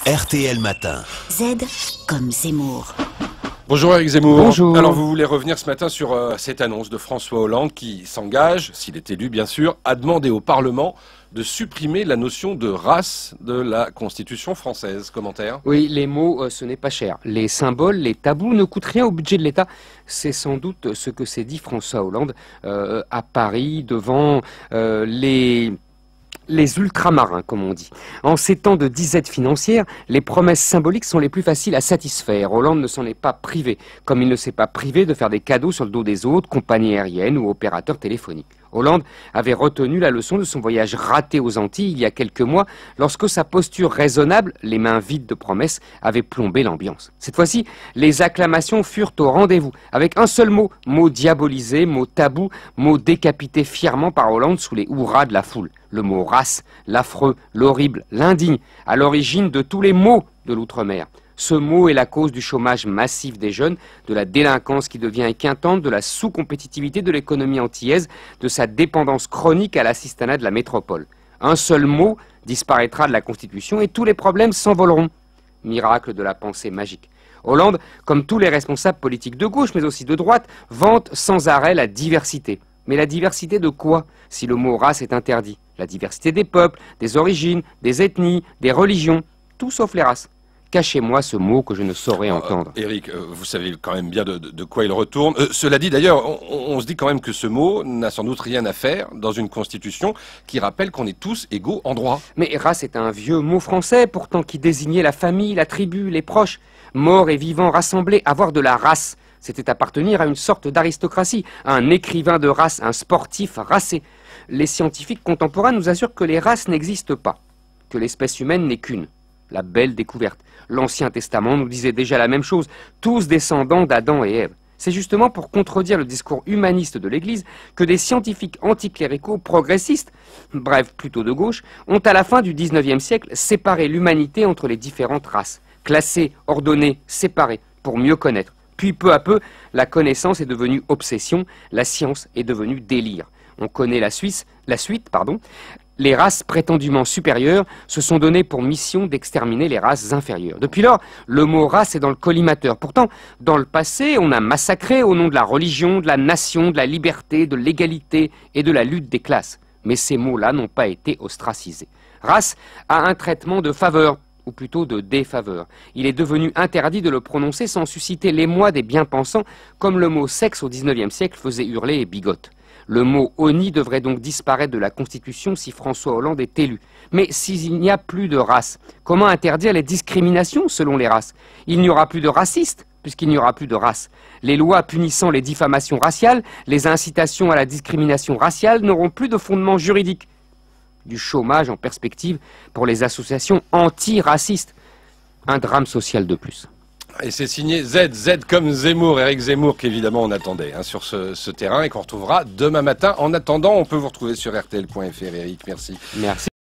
RTL Matin. Z comme Zemmour. Bonjour Éric Zemmour. Bonjour. Alors vous voulez revenir ce matin sur cette annonce de François Hollande qui s'engage, s'il est élu bien sûr, à demander au Parlement de supprimer la notion de race de la Constitution française. Commentaire? Oui, les mots, ce n'est pas cher. Les symboles, les tabous ne coûtent rien au budget de l'État. C'est sans doute ce que s'est dit François Hollande à Paris devant les ultramarins, comme on dit. En ces temps de disette financière, les promesses symboliques sont les plus faciles à satisfaire. Hollande ne s'en est pas privé, comme il ne s'est pas privé de faire des cadeaux sur le dos des autres, compagnies aériennes ou opérateurs téléphoniques. Hollande avait retenu la leçon de son voyage raté aux Antilles il y a quelques mois, lorsque sa posture raisonnable, les mains vides de promesses, avait plombé l'ambiance. Cette fois-ci, les acclamations furent au rendez-vous, avec un seul mot, mot diabolisé, mot tabou, mot décapité fièrement par Hollande sous les hurrahs de la foule. Le mot race, l'affreux, l'horrible, l'indigne, à l'origine de tous les maux de l'outre-mer. Ce mot est la cause du chômage massif des jeunes, de la délinquance qui devient équintante, de la sous-compétitivité de l'économie antillaise, de sa dépendance chronique à l'assistanat de la métropole. Un seul mot disparaîtra de la Constitution et tous les problèmes s'envoleront. Miracle de la pensée magique. Hollande, comme tous les responsables politiques de gauche, mais aussi de droite, vante sans arrêt la diversité. Mais la diversité de quoi, si le mot race est interdit? La diversité des peuples, des origines, des ethnies, des religions, tout sauf les races. Cachez-moi ce mot que je ne saurais entendre. Éric, vous savez quand même bien de quoi il retourne. Cela dit d'ailleurs, on se dit quand même que ce mot n'a sans doute rien à faire dans une constitution qui rappelle qu'on est tous égaux en droit. Mais race est un vieux mot français, pourtant qui désignait la famille, la tribu, les proches. Morts et vivants rassemblés, avoir de la race. C'était appartenir à une sorte d'aristocratie, un écrivain de race, un sportif racé. Les scientifiques contemporains nous assurent que les races n'existent pas, que l'espèce humaine n'est qu'une. La belle découverte. L'Ancien Testament nous disait déjà la même chose, tous descendants d'Adam et Ève. C'est justement pour contredire le discours humaniste de l'Église que des scientifiques anticléricaux progressistes, bref, plutôt de gauche, ont à la fin du XIXe siècle séparé l'humanité entre les différentes races, classées, ordonnées, séparées, pour mieux connaître. Puis peu à peu, la connaissance est devenue obsession, la science est devenue délire. On connaît la suite. Les races prétendument supérieures se sont données pour mission d'exterminer les races inférieures. Depuis lors, le mot race est dans le collimateur. Pourtant, dans le passé, on a massacré au nom de la religion, de la nation, de la liberté, de l'égalité et de la lutte des classes. Mais ces mots-là n'ont pas été ostracisés. Race a un traitement de faveur, ou plutôt de défaveur. Il est devenu interdit de le prononcer sans susciter l'émoi des bien-pensants, comme le mot sexe au XIXe siècle faisait hurler et bigote. Le mot « honni » devrait donc disparaître de la Constitution si François Hollande est élu. Mais s'il n'y a plus de race, comment interdire les discriminations selon les races? Il n'y aura plus de racistes, puisqu'il n'y aura plus de race. Les lois punissant les diffamations raciales, les incitations à la discrimination raciale n'auront plus de fondement juridique. Du chômage en perspective pour les associations anti-racistes. Un drame social de plus. Et c'est signé Z comme Zemmour, Éric Zemmour, qu'évidemment on attendait sur ce terrain et qu'on retrouvera demain matin. En attendant, on peut vous retrouver sur rtl.fr, Éric. Merci. Merci.